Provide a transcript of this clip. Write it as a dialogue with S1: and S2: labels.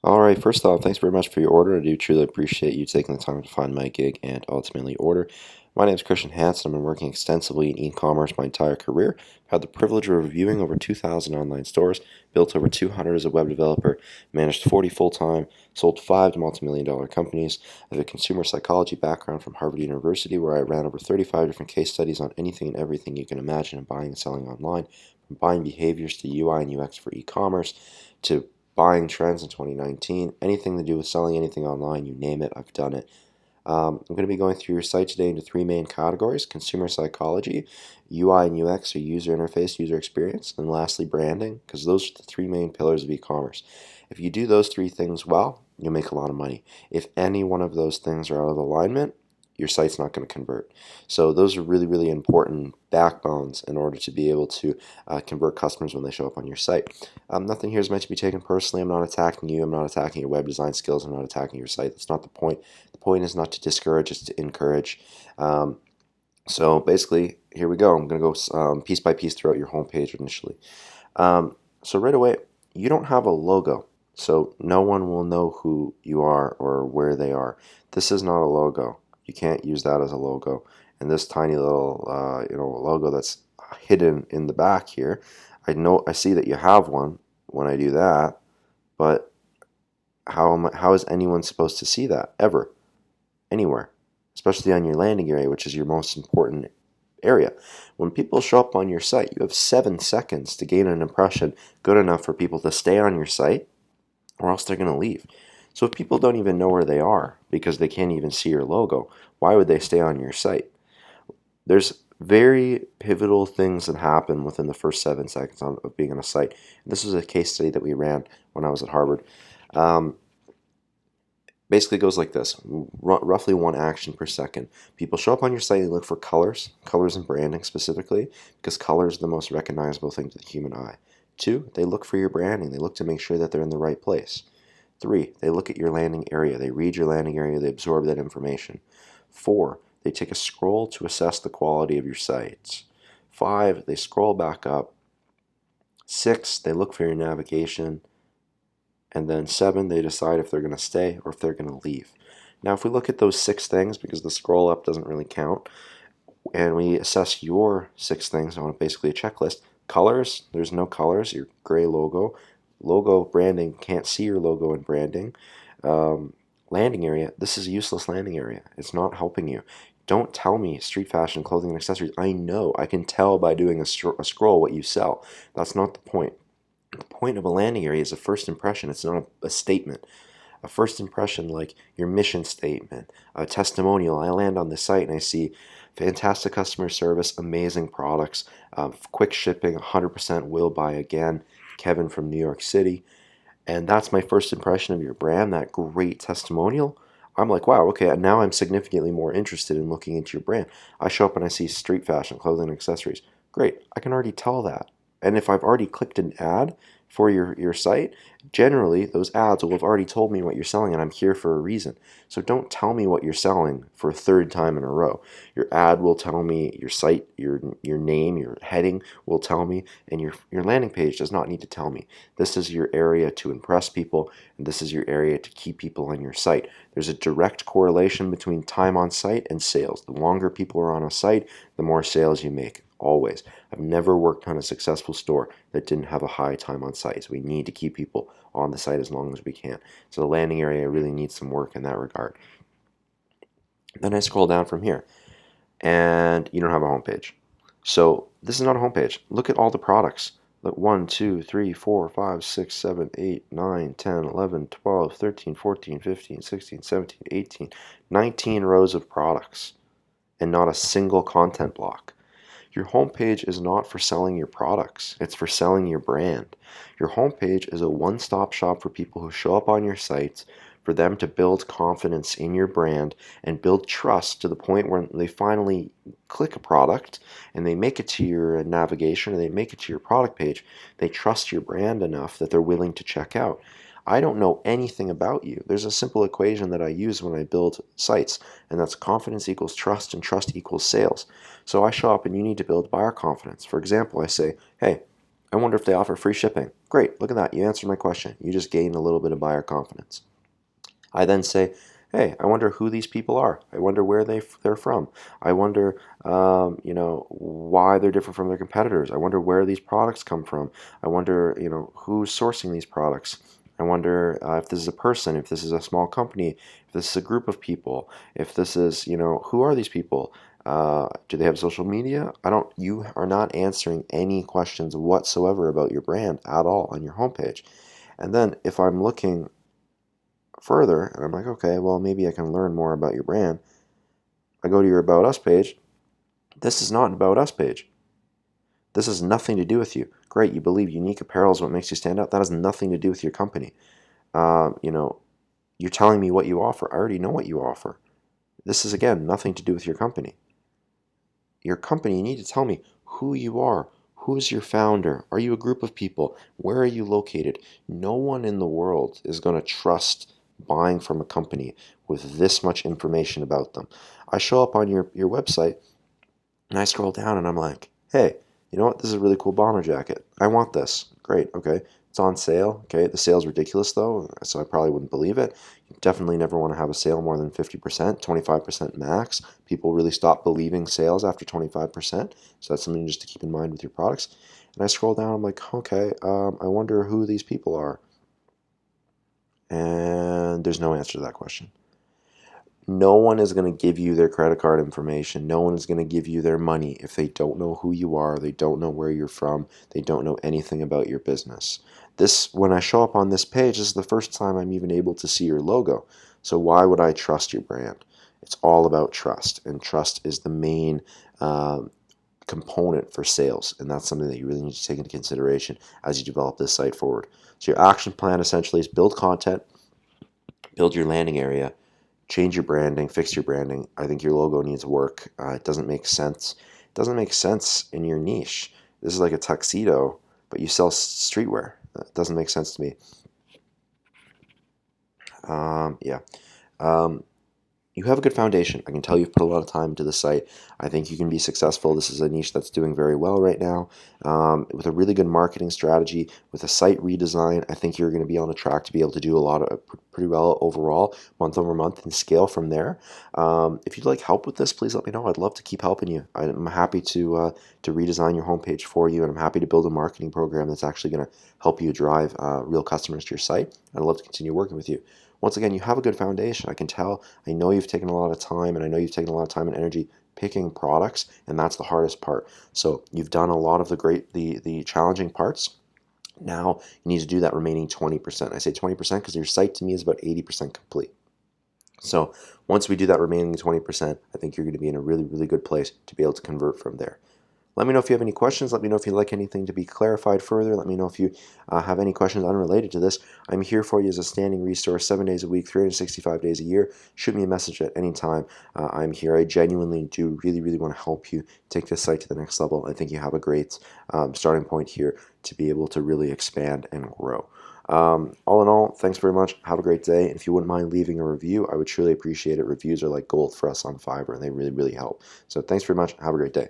S1: All right, first off, thanks very much for your order. I do truly appreciate you taking the time to find my gig and ultimately order. My name is Christian Hansen. I've been working extensively in e-commerce my entire career. I've had the privilege of reviewing over 2,000 online stores, built over 200 as a web developer, managed 40 full-time, sold 5 to multi-million-dollar companies. I have a consumer psychology background from Harvard University where I ran over 35 different case studies on anything and everything you can imagine in buying and selling online, from buying behaviors to UI and UX for e-commerce to buying trends in 2019, anything to do with selling anything online, you name it, I've done it. I'm going to be going through your site today into three main categories: consumer psychology, UI and UX, or user interface, user experience, and lastly, branding, because those are the three main pillars of e-commerce. If you do those three things well, you'll make a lot of money. If any one of those things are out of alignment, your site's not going to convert. So those are really, really important backbones in order to be able to convert customers when they show up on your site. Nothing here is meant to be taken personally. I'm not attacking you. I'm not attacking your web design skills. I'm not attacking your site. That's not the point. The point is not to discourage, it's to encourage. So basically, here we go. I'm going to go piece by piece throughout your homepage initially. So right away, you don't have a logo. So no one will know who you are or where they are. This is not a logo. You can't use that as a logo. And this tiny little logo that's hidden in the back here, I see that you have one when I do that, but how is anyone supposed to see that ever, anywhere, especially on your landing area, which is your most important area? When people show up on your site, you have 7 seconds to gain an impression good enough for people to stay on your site, or else they're going to leave. So if people don't even know where they are because they can't even see your logo, why would they stay on your site? There's very pivotal things that happen within the first 7 seconds of being on a site. This was a case study that we ran when I was at Harvard. Um, Basically goes like this: roughly one action per second. People show up on your site and look for colors and branding specifically, because color is the most recognizable thing to the human eye. 2, they look for your branding. They look to make sure that they're in the right place. 3, they look at your landing area. They read your landing area. They absorb that information. 4, they take a scroll to assess the quality of your sites. 5, they scroll back up. 6, they look for your navigation. And then 7, they decide if they're going to stay or if they're going to leave. Now, if we look at those 6 things, because the scroll up doesn't really count, and we assess your 6 things on basically a checklist. Colors, there's no colors, your gray logo. Logo branding, can't see your logo and branding. Landing area, this is a useless landing area. It's not helping you. Don't tell me street fashion, clothing, and accessories. I know, I can tell by doing a scroll what you sell. That's not the point. The point of a landing area is a first impression. It's not a statement. A first impression, like your mission statement, a testimonial. I land on the site and I see fantastic customer service, amazing products, quick shipping, 100% will buy again, Kevin from New York City. And that's my first impression of your brand, that great testimonial. I'm like, wow, okay, now I'm significantly more interested in looking into your brand. I show up and I see street fashion, clothing, and accessories. Great, I can already tell that. And if I've already clicked an ad for your site, generally those ads will have already told me what you're selling, and I'm here for a reason. So don't tell me what you're selling for a third time in a row. Your ad will tell me, your site, your name, your heading will tell me, and your landing page does not need to tell me. This is your area to impress people, and this is your area to keep people on your site. There's a direct correlation between time on site and sales. The longer people are on a site, the more sales you make. Always. I've never worked on a successful store that didn't have a high time on site. So we need to keep people on the site as long as we can. So the landing area really needs some work in that regard. Then I scroll down from here, and you don't have a homepage. So this is not a homepage. Look at all the products. Look, 1, 2, 3, 4, 5, 6, 7, 8, 9, 10, 11, 12, 13, 14, 15, 16, 17, 18, 19 rows of products, and not a single content block. Your homepage is not for selling your products, it's for selling your brand. Your homepage is a one-stop shop for people who show up on your sites, for them to build confidence in your brand and build trust to the point where they finally click a product and they make it to your navigation or they make it to your product page. They trust your brand enough that they're willing to check out. I don't know anything about you. There's a simple equation that I use when I build sites, and that's confidence equals trust and trust equals sales. So I show up and you need to build buyer confidence. For example, I say, hey, I wonder if they offer free shipping. Great, look at that. You answered my question. You just gained a little bit of buyer confidence. I then say, hey, I wonder who these people are. I wonder where they're from. I wonder, why they're different from their competitors. I wonder where these products come from. I wonder, who's sourcing these products. I wonder if this is a person, if this is a small company, if this is a group of people, if this is, who are these people? Do they have social media? You are not answering any questions whatsoever about your brand at all on your homepage. And then if I'm looking further, and I'm like, okay, well, maybe I can learn more about your brand. I go to your About Us page. This is not an About Us page. This has nothing to do with you. Great, you believe unique apparel is what makes you stand out. That has nothing to do with your company. You're telling me what you offer. I already know what you offer. This is, again, nothing to do with your company. Your company, you need to tell me who you are. Who's your founder? Are you a group of people? Where are you located? No one in the world is going to trust buying from a company with this much information about them. I show up on your website and I scroll down and I'm like, hey, you know what? This is a really cool bomber jacket. I want this. Great. Okay. It's on sale. Okay. The sale's ridiculous though, so I probably wouldn't believe it. You definitely never want to have a sale more than 50%, 25% max. People really stop believing sales after 25%. So that's something just to keep in mind with your products. And I scroll down. I'm like, okay, I wonder who these people are. And there's no answer to that question. No one is going to give you their credit card information. No one is going to give you their money if they don't know who you are, they don't know where you're from, they don't know anything about your business. When I show up on this page, this is the first time I'm even able to see your logo. So why would I trust your brand? It's all about trust, and trust is the main component for sales, and that's something that you really need to take into consideration as you develop this site forward. So your action plan essentially is build content, build your landing area, change your branding, fix your branding. I think your logo needs work. It doesn't make sense. It doesn't make sense in your niche. This is like a tuxedo, but you sell streetwear. That doesn't make sense to me. Yeah. Um, you have a good foundation. I can tell you've put a lot of time into the site. I think you can be successful. This is a niche that's doing very well right now. With a really good marketing strategy, with a site redesign, I think you're going to be on a track to be able to do a lot of pretty well overall, month over month, and scale from there. If you'd like help with this, please let me know. I'd love to keep helping you. I'm happy to redesign your homepage for you, and I'm happy to build a marketing program that's actually going to help you drive real customers to your site. I'd love to continue working with you. Once again, you have a good foundation. I can tell. I know you've taken a lot of time, and I know you've taken a lot of time and energy picking products, and that's the hardest part. So you've done a lot of the challenging parts. Now you need to do that remaining 20%. I say 20% because your site to me is about 80% complete. So once we do that remaining 20%, I think you're going to be in a really, really good place to be able to convert from there. Let me know if you have any questions. Let me know if you'd like anything to be clarified further. Let me know if you have any questions unrelated to this. I'm here for you as a standing resource 7 days a week, 365 days a year. Shoot me a message at any time. I'm here. I genuinely do really, really want to help you take this site to the next level. I think you have a great starting point here to be able to really expand and grow. All in all, thanks very much. Have a great day. And if you wouldn't mind leaving a review, I would truly appreciate it. Reviews are like gold for us on Fiverr, and they really, really help. So thanks very much. Have a great day.